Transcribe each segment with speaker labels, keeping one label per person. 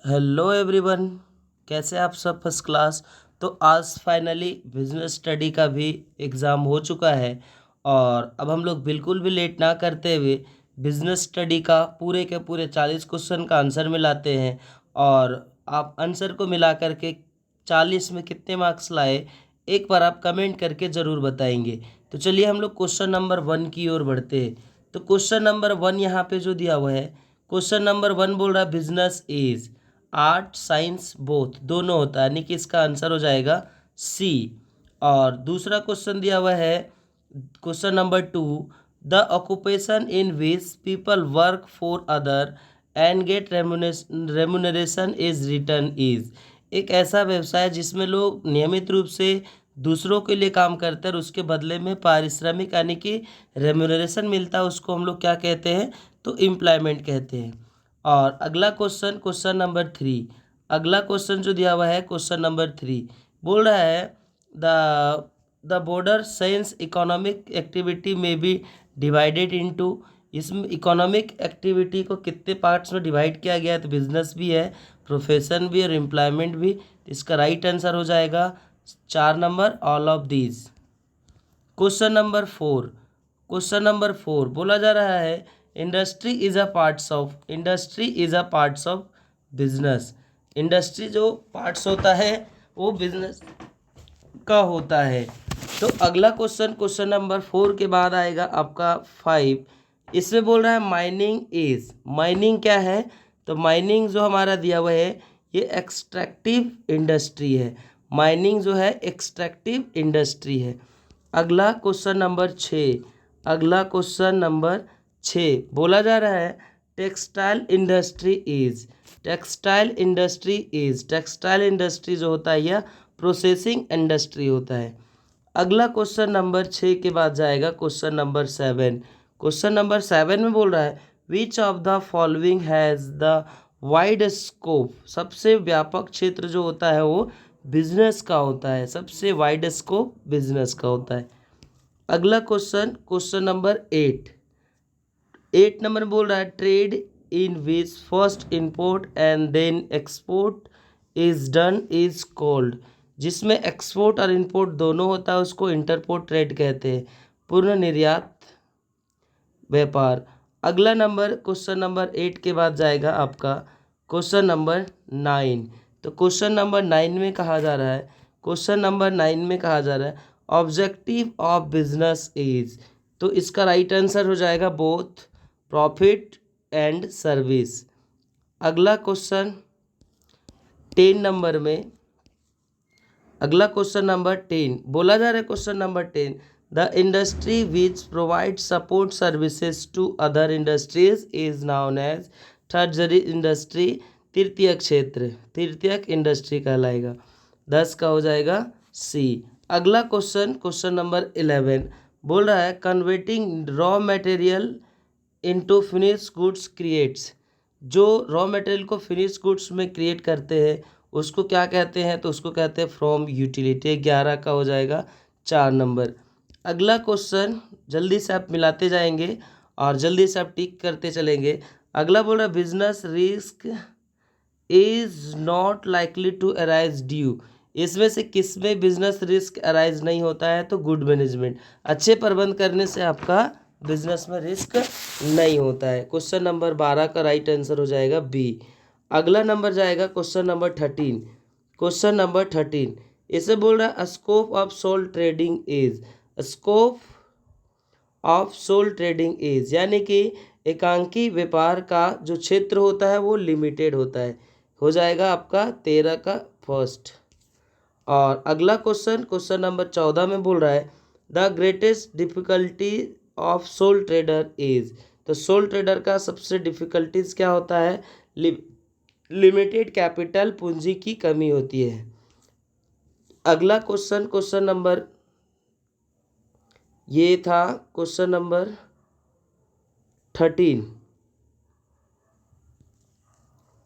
Speaker 1: Hello everyone. कैसे आप सब? First class. तो आज फाइनली बिजनेस स्टडी का भी एग्ज़ाम हो चुका है और अब हम लोग बिल्कुल भी लेट ना करते हुए बिजनेस स्टडी का पूरे के पूरे 40 क्वेश्चन का आंसर मिलाते हैं। और आप आंसर को मिला करके 40 में कितने मार्क्स लाए, एक बार आप कमेंट करके ज़रूर बताएंगे। तो चलिए हम लोग क्वेश्चन नंबर 1 की ओर बढ़ते हैं। तो क्वेश्चन नंबर 1 यहाँ पे जो दिया हुआ है, क्वेश्चन नंबर 1 बोल रहा है business is art science both, दोनों होता है, यानी कि इसका आंसर हो जाएगा सी। और दूसरा क्वेश्चन दिया हुआ है question number 2, the occupation in which people work for other and get remuneration is return is. एक ऐसा व्यवसाय जिसमें लोग नियमित रूप से दूसरों के लिए काम करते हैं और उसके बदले में पारिश्रमिक यानी कि रेमुनरेशन मिलता है, उसको हम लोग क्या कहते हैं? तो एम्प्लॉयमेंट कहते हैं। और अगला क्वेश्चन, क्वेश्चन नंबर 3, अगला क्वेश्चन जो दिया हुआ है क्वेश्चन नंबर 3 बोल रहा है the border science economic activity में बी डिवाइडेड इनटू। इसमें इकोनॉमिक एक्टिविटी को कितने पार्ट्स में डिवाइड किया गया है? तो बिजनेस भी है, प्रोफेशन भी और एम्प्लॉयमेंट भी। इसका राइट आंसर हो जाएगा 4 number, all of these. Question number 4, question number 4 बोला जा रहा है industry is a parts of business. Industry जो पार्ट्स होता है वो बिजनेस का होता है। तो अगला क्वेश्चन, क्वेश्चन नंबर 4 के बाद आएगा आपका 5। इसमें बोल रहा है माइनिंग इज, माइनिंग क्या है? तो माइनिंग जो हमारा दिया हुआ है ये एक्सट्रैक्टिव इंडस्ट्री है। माइनिंग जो है एक्सट्रैक्टिव इंडस्ट्री है। अगला क्वेश्चन नंबर 6, अगला क्वेश्चन नंबर 6 बोला जा रहा है textile industry is, textile industry is, textile industry जो होता है यह प्रोसेसिंग इंडस्ट्री होता है। अगला क्वेश्चन नंबर 6 के बाद जाएगा क्वेश्चन नंबर 7। क्वेश्चन नंबर 7 में बोल रहा है which of the following has the wide scope. सबसे व्यापक क्षेत्र जो होता है वो बिजनेस का होता है, सबसे वाइड स्कोप बिजनेस का होता है। अगला क्वेश्चन, क्वेश्चन नंबर 8, 8 नंबर बोल रहा है trade in which first import and then export is done is called. जिसमें एक्सपोर्ट और इंपोर्ट दोनों होता है उसको इंटरपोर्ट ट्रेड कहते हैं, पूर्ण निर्यात व्यापार। अगला नंबर, क्वेश्चन नंबर 8 के बाद जाएगा आपका क्वेश्चन नंबर 9। तो क्वेश्चन नंबर 9 में कहा जा रहा है, क्वेश्चन नंबर 9 में कहा जा रहा है ऑब्जेक्टिव ऑफ बिजनेस इज। तो इसका राइट आंसर हो जाएगा बोथ प्रॉफिट एंड सर्विस। अगला क्वेश्चन 10 नंबर में, अगला क्वेश्चन नंबर 10 बोला जा रहा है question number 10, the industry which provide support services to other industries is known as tertiary industry. तृतीयक क्षेत्र, तृतीयक इंडस्ट्री कहलाएगा। 10 का हो जाएगा सी। अगला क्वेश्चन, क्वेश्चन नंबर 11 बोल रहा है converting raw material into finish goods creates. जो रॉ मटेरियल को फिनिश गुड्स में क्रिएट करते हैं उसको क्या कहते हैं? तो उसको कहते हैं फ्रॉम यूटिलिटी। 11 का हो जाएगा 4 नंबर। अगला क्वेश्चन जल्दी से आप मिलाते जाएंगे और जल्दी से आप टिक करते चलेंगे। अगला बोल रहा है business risk is not likely to arise due. इसमें से किस में बिजनेस रिस्क अराइज नहीं होता है? तो गुड मैनेजमेंट, अच्छे प्रबंध करने से आपका बिजनेस में रिस्क नहीं होता है। क्वेश्चन नंबर 12 का राइट आंसर हो जाएगा बी। अगला नंबर जाएगा क्वेश्चन नंबर 13। क्वेश्चन नंबर 13 इसे बोल रहा है scope of sole trading is, scope of sole trading is, यानी कि एकांकी व्यापार का जो क्षेत्र होता है वो लिमिटेड होता है। हो जाएगा आपका 13 का फर्स्ट। और अगला क्वेश्चन, क्वेश्चन नंबर 14 में बोल रहा है the greatest difficulty of soul trader is. तो सोल ट्रेडर का सबसे डिफिकल्टीज क्या होता है? लिमिटेड कैपिटल, पूंजी की कमी होती है। अगला क्वेश्चन, क्वेश्चन नंबर, ये था क्वेश्चन नंबर 13।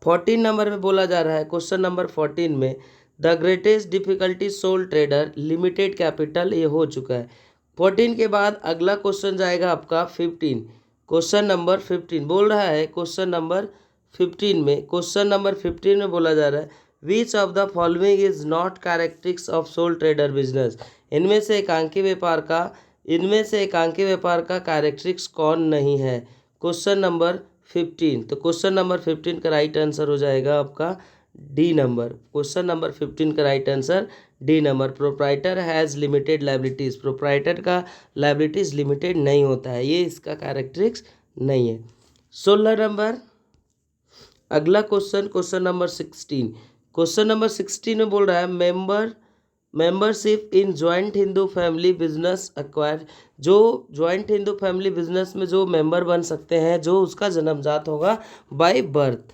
Speaker 1: 14 नंबर में बोला जा रहा है क्वेश्चन नंबर 14 में the greatest difficulty soul trader limited capital, ये हो चुका है। 14 के बाद अगला क्वेश्चन जाएगा आपका 15। क्वेश्चन नंबर 15 बोल रहा है क्वेश्चन नंबर 15 में, क्वेश्चन नंबर 15 में बोला जा रहा है which of the following is not characteristics of soul trader business. इनमें से एकांकी व्यापार का कैरेक्टरिस्टिक्स कौन नहीं है। क्वेश्चन नंबर 15, तो क्वेश्चन नंबर 15 का राइट आंसर हो जाएगा आपका डी नंबर। क्वेश्चन नंबर 15 का right answer D number. Proprietor has limited liabilities, proprietor का लाइबिलिटीज़ लिमिटेड नहीं होता है, ये इसका कैरेक्टरिस्टिक्स नहीं है। 16 नंबर अगला क्वेश्चन नंबर 16। क्वेश्चन नंबर 16 में बोल रहा है membership in joint Hindu family business acquire. जो ज्वाइंट हिंदू फैमिली बिजनेस में जो मेंबर बन सकते हैं, जो उसका जन्मजात होगा बाय बर्थ,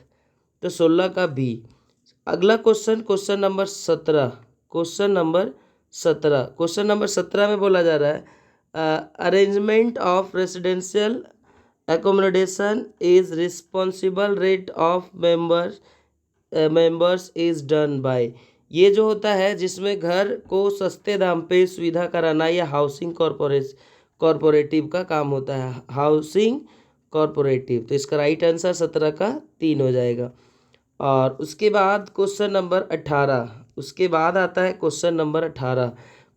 Speaker 1: तो 16 का बी। अगला क्वेश्चन नंबर 17। क्वेश्चन नंबर 17 में बोला जा रहा है arrangement of residential accommodation is responsible rate of members is done by। ये जो होता है जिसमें घर को सस्ते दाम पे सुविधा कराना, या हाउसिंग कॉरपोरेटिव का काम होता है, हाउसिंग कॉरपोरेटिव। तो इसका राइट आंसर 17 का 3 हो जाएगा। और उसके बाद क्वेश्चन नंबर 18, उसके बाद आता है question number 18।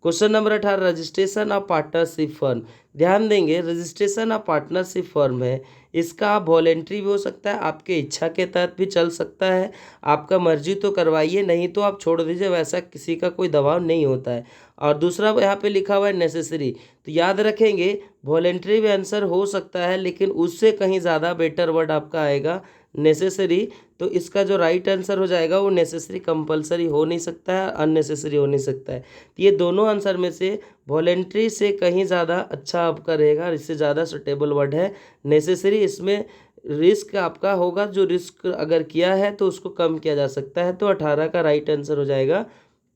Speaker 1: Question number 18 registration of partnership firm. ध्यान देंगे, रजिस्ट्रेशन ऑफ पार्टनरशिप फर्म है, इसका आप वॉलेंट्री भी हो सकता है, आपके इच्छा के तहत भी चल सकता है, आपका मर्जी तो करवाइए, नहीं तो आप छोड़ दीजिए, वैसा किसी का कोई दबाव नहीं होता है। और दूसरा यहाँ पे लिखा हुआ है नेसेसरी, तो याद रखेंगे वॉलेंट्री भी आंसर हो सकता है, लेकिन उससे कहीं ज़्यादा बेटर वर्ड आपका आएगा नेसेसरी। तो इसका जो राइट आंसर हो जाएगा वो नेसेसरी कंपलसरी हो नहीं सकता है, अननेसेसरी हो नहीं सकता है। तो ये दोनों आंसर में से वॉलेंट्री से कहीं ज़्यादा अच्छा आपका रहेगा, इससे ज़्यादा सुटेबल वर्ड है नेसेसरी। इसमें रिस्क आपका होगा, जो रिस्क अगर किया है तो उसको कम किया जा सकता है। तो 18 का राइट आंसर हो जाएगा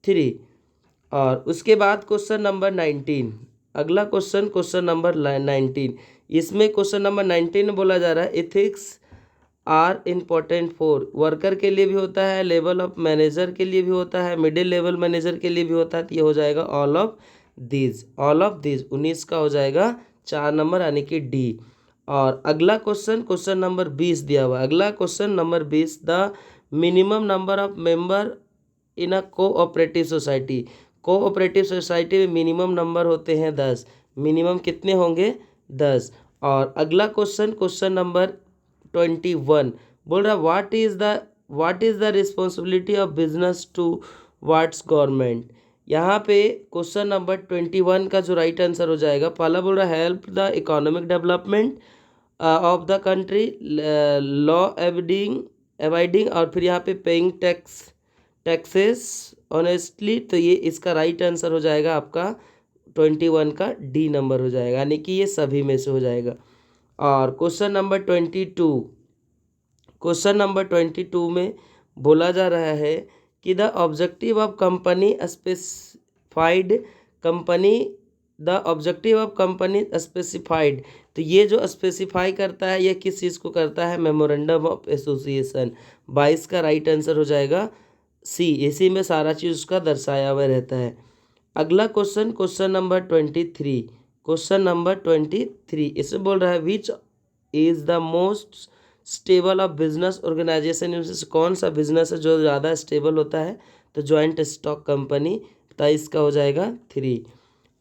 Speaker 1: 3। और उसके बाद क्वेश्चन नंबर 19। अगला क्वेश्चन नंबर 19। इसमें क्वेश्चन नंबर 19 में बोला जा रहा है ethics are important for. Worker के लिए भी होता है, लेवल ऑफ मैनेजर के लिए भी होता है, मिडिल लेवल मैनेजर के लिए भी होता है। तो ये हो जाएगा ऑल ऑफ दीज। 19 का हो जाएगा 4 नंबर, यानी कि डी। और अगला क्वेश्चन नंबर 20 दिया हुआ है। अगला question number 20, the minimum number of member in a cooperative society. Cooperative society में मिनिमम नंबर होते हैं 10। मिनिमम कितने होंगे? 10। और अगला क्वेश्चन नंबर 21 बोल रहा what is the responsibility of business towards government. यहाँ पे क्वेश्चन नंबर 21 का जो राइट आंसर हो जाएगा, पहला बोल रहा है help the economic development of the country, law abiding, और फिर यहाँ पे पेइंग टैक्सेस ऑनेस्टली। तो ये इसका राइट आंसर हो जाएगा आपका 21 का डी नंबर हो जाएगा, यानी कि ये सभी में से हो जाएगा। और क्वेश्चन नंबर 22 में बोला जा रहा है कि the objective of company specified. तो ये जो स्पेसिफाई करता है, ये किस चीज़ को करता है? Memorandum of association. 22 का राइट आंसर हो जाएगा सी। इसी में सारा चीज़ उसका दर्शाया हुआ रहता है। अगला क्वेश्चन नंबर 23। क्वेश्चन नंबर 23 इसमें बोल रहा है which is the most stable of business organization. इनमें से कौन सा बिजनेस है जो ज़्यादा स्टेबल होता है? तो जॉइंट स्टॉक कंपनी। तो इसका हो जाएगा 3।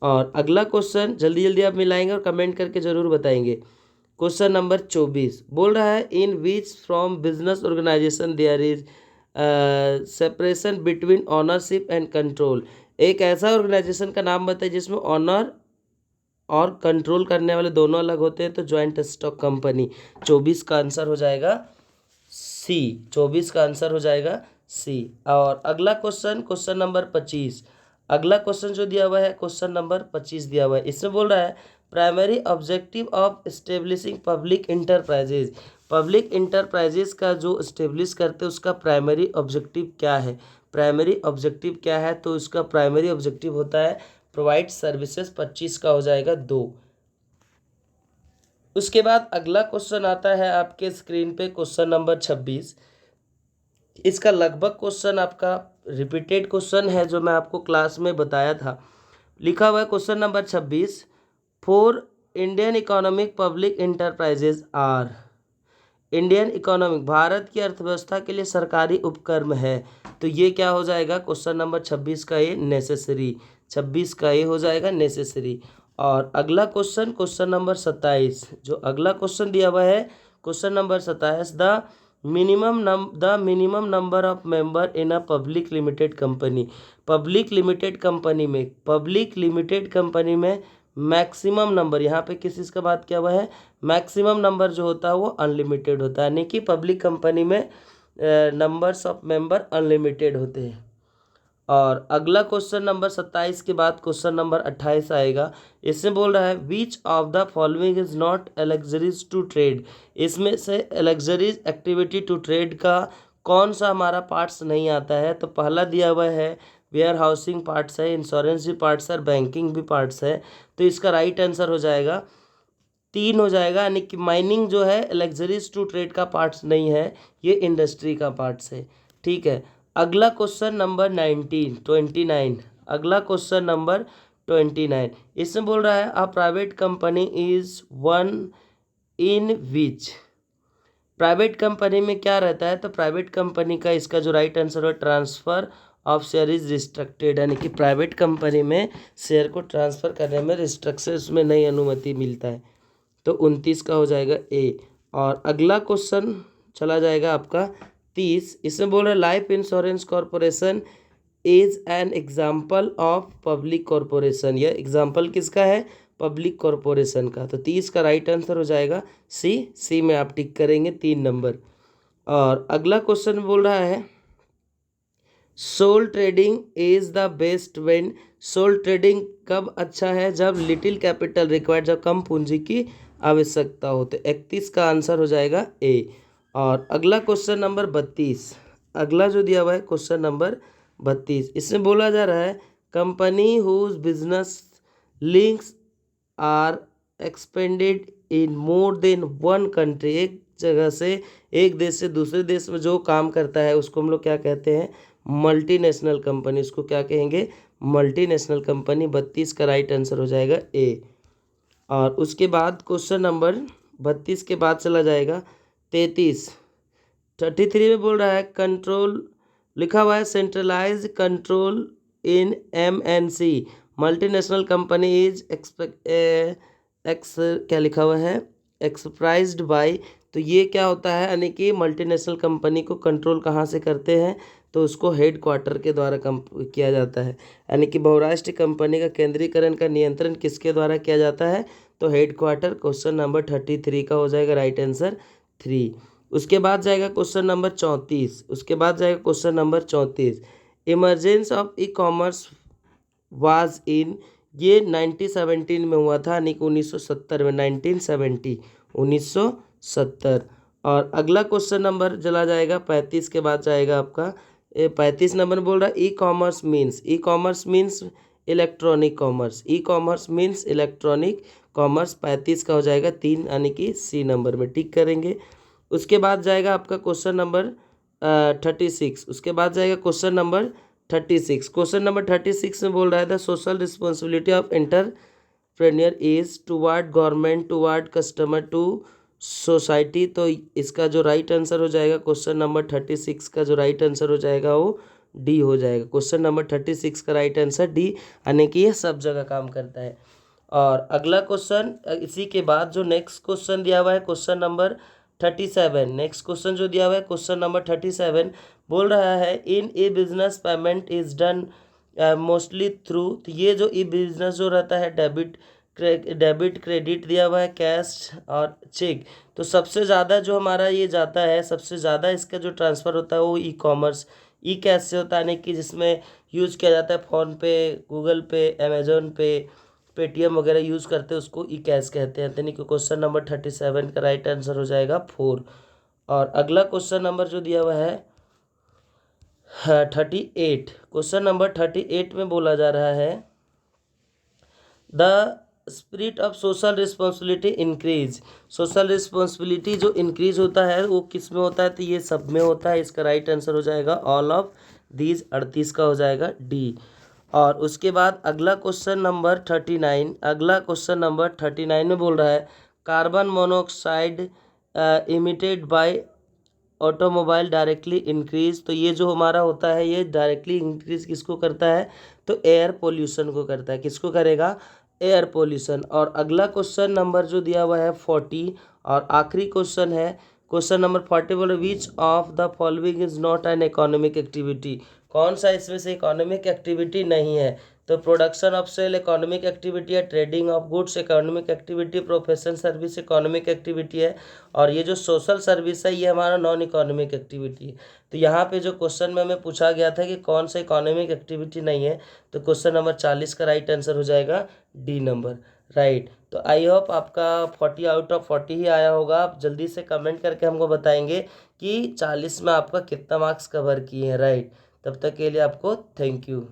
Speaker 1: और अगला क्वेश्चन जल्दी आप मिलाएंगे और कमेंट करके ज़रूर बताएंगे। क्वेश्चन नंबर 24 बोल रहा है in which from business organization there is separation between ownership and control. एक ऐसा ऑर्गेनाइजेशन का नाम बताइए जिसमें ऑनर और कंट्रोल करने वाले दोनों अलग होते हैं। तो ज्वाइंट स्टॉक कंपनी। 24 का आंसर हो जाएगा सी। 24 का आंसर हो जाएगा सी। और अगला क्वेश्चन नंबर 25। अगला क्वेश्चन जो दिया हुआ है क्वेश्चन नंबर 25 दिया हुआ है, इसमें बोल रहा है primary objective of establishing public enterprises. Public enterprises का जो इस्टेब्लिश करते हैं उसका प्राइमरी ऑब्जेक्टिव क्या है? प्राइमरी ऑब्जेक्टिव क्या है? तो उसका प्राइमरी ऑब्जेक्टिव होता है प्रोवाइड सर्विसेज। 25 का हो जाएगा 2। उसके बाद अगला क्वेश्चन आता है आपके स्क्रीन पे क्वेश्चन नंबर 26। इसका लगभग क्वेश्चन आपका रिपीटेड क्वेश्चन है जो मैं आपको क्लास में बताया था। लिखा हुआ है question number 26 for Indian economic public enterprises are. Indian economic, Bharat की अर्थव्यवस्था के लिए सरकारी उपक्रम है। तो ये क्या हो जाएगा, क्वेश्चन नंबर 26 का ये नेसेसरी, 26 का ये हो जाएगा नेसेसरी। और अगला क्वेश्चन, क्वेश्चन नंबर 27, जो अगला क्वेश्चन दिया हुआ है question number 27, the minimum number of member in a public limited company. Public limited company में मैक्सिमम नंबर, यहाँ पे किस चीज़ का बात किया हुआ है, मैक्सिमम नंबर जो होता है वो अनलिमिटेड होता है, यानी कि पब्लिक कंपनी में नंबर्स ऑफ मेंबर अनलिमिटेड होते हैं। और अगला क्वेश्चन नंबर 27 के बाद क्वेश्चन नंबर 28 आएगा। इसमें बोल रहा है which of the following is not auxiliaries to trade. इसमें से एलेक्जरीज एक्टिविटी टू ट्रेड का कौन सा हमारा पार्ट्स नहीं आता है। तो पहला दिया हुआ है वेयर हाउसिंग पार्ट्स है, इंश्योरेंस भी पार्ट्स है, बैंकिंग भी पार्ट्स है। तो इसका राइट आंसर हो जाएगा 3 हो जाएगा, यानी कि माइनिंग जो है एलेक्जरीज टू ट्रेड का पार्ट्स नहीं है, ये इंडस्ट्री का पार्ट्स है। ठीक है, अगला क्वेश्चन नंबर 29, अगला क्वेश्चन नंबर 29, इसमें बोल रहा है a private company is one in which. Private company में क्या रहता है, तो प्राइवेट कंपनी का इसका जो राइट आंसर है transfer of share is restricted, यानी कि प्राइवेट कंपनी में शेयर को ट्रांसफर करने में रिस्ट्रिक्शंस में नहीं अनुमति मिलता है। तो 29 का हो जाएगा ए। और अगला क्वेश्चन चला जाएगा आपका 30, इसमें बोल रहा है life insurance corporation is an example of public corporation. यह एग्जाम्पल किसका है, पब्लिक कॉरपोरेशन का। तो 30 का राइट आंसर हो जाएगा सी में आप टिक करेंगे 3 नंबर। और अगला क्वेश्चन बोल रहा है sole trading is the best when. Sole trading कब अच्छा है, जब लिटिल कैपिटल रिक्वायर्ड, जब कम पूंजी की आवश्यकता हो। तो 31 का आंसर हो जाएगा ए। और अगला क्वेश्चन नंबर 32, अगला जो दिया हुआ है क्वेश्चन नंबर 32, इसमें बोला जा रहा है company whose business links are expanded in more than one country. एक जगह से, एक देश से दूसरे देश में जो काम करता है उसको हम लोग क्या कहते हैं, मल्टीनेशनल कंपनी। उसको क्या कहेंगे, मल्टीनेशनल कंपनी। 32 का राइट आंसर हो जाएगा ए। और उसके बाद क्वेश्चन नंबर 32 के बाद चला जाएगा 33 में बोल रहा है कंट्रोल, लिखा हुआ है centralize control in MNC multinational company is क्या लिखा हुआ है, एक्सप्राइज्ड बाय। तो ये क्या होता है, यानी कि मल्टीनेशनल कंपनी को कंट्रोल कहाँ से करते हैं, तो उसको हेड क्वार्टर के द्वारा किया जाता है। यानी कि बहुराष्ट्रीय कंपनी का केंद्रीकरण का नियंत्रण किसके द्वारा किया जाता है, तो हेड क्वार्टर। क्वेश्चन नंबर 33 का हो जाएगा राइट आंसर 3। उसके बाद जाएगा क्वेश्चन नंबर 34, उसके बाद जाएगा question number 34, emergence of e commerce was in. ये 1917 में हुआ था, यानी कि 1970 में, 1970, 1970। और अगला क्वेश्चन नंबर चला जाएगा 35 के बाद जाएगा आपका 35 नंबर बोल रहा है e commerce means electronic commerce. E commerce means electronic commerce. 35 का हो जाएगा 3, यानी कि सी नंबर में टिक करेंगे। उसके बाद जाएगा आपका क्वेश्चन नंबर 36, उसके बाद जाएगा क्वेश्चन नंबर 36। क्वेश्चन नंबर 36 में बोल रहा है the social responsibility of entrepreneur is toward government, toward customer, to society. तो इसका जो राइट आंसर हो जाएगा क्वेश्चन नंबर 36 का जो राइट आंसर हो जाएगा वो डी हो जाएगा। क्वेश्चन नंबर 36 का राइट आंसर डी, यानी कि ये सब जगह काम करता है। और अगला क्वेश्चन, इसी के बाद जो नेक्स्ट क्वेश्चन दिया हुआ है क्वेश्चन नंबर 37, नेक्स्ट क्वेश्चन जो दिया हुआ है क्वेश्चन नंबर 37 बोल रहा है in e business payment is done mostly through. तो ये जो ई बिजनेस जो रहता है डेबिट क्रेडिट दिया हुआ है, कैश और चेक। तो सबसे ज़्यादा जो हमारा ये जाता है, सबसे ज़्यादा इसका जो ट्रांसफ़र होता है वो ई कॉमर्स ई कैश से होता है, यानी कि जिसमें यूज़ किया जाता है फ़ोनपे, गूगल पे, अमेजोन पे, पेटीएम वगैरह यूज़ करते हैं, उसको ई कैश कहते हैं। यानी कि क्वेश्चन नंबर 37 का राइट आंसर हो जाएगा 4। और अगला क्वेश्चन नंबर जो दिया हुआ है 38, क्वेश्चन नंबर 38 में बोला जा रहा है the spirit of social responsibility increase. Social responsibility जो इंक्रीज होता है वो किस में होता है, तो ये सब में होता है। इसका राइट आंसर हो जाएगा ऑल ऑफ दीज, 38 का हो जाएगा डी। और उसके बाद अगला क्वेश्चन नंबर 39, अगला क्वेश्चन नंबर 39 में बोल रहा है carbon monoxide emitted by automobile directly increase. तो ये जो हमारा होता है ये डायरेक्टली इंक्रीज किसको करता है, तो एयर पोल्यूशन को करता है। किसको करेगा, एयर पोल्यूशन। और अगला क्वेश्चन नंबर जो दिया हुआ है 40 और आखिरी क्वेश्चन है क्वेश्चन नंबर 40 बोले which of the following is not an economic activity. कौन सा इसमें से इकोनॉमिक एक्टिविटी नहीं है, तो production of sale economic activity है, trading of goods economic activity, profession service economic activity है, और ये जो सोशल सर्विस है ये हमारा नॉन इकोनॉमिक एक्टिविटी है। तो यहाँ पे जो क्वेश्चन में हमें पूछा गया था कि कौन सा इकोनॉमिक एक्टिविटी नहीं है, तो क्वेश्चन नंबर 40 का राइट आंसर हो जाएगा डी नंबर, राइट। तो आई होप आपका 40 आउट ऑफ 40 ही आया होगा। आप जल्दी से कमेंट करके हमको बताएंगे कि 40 में आपका कितना मार्क्स कवर किए हैं, राइट। तब तक के लिए आपको थैंक यू।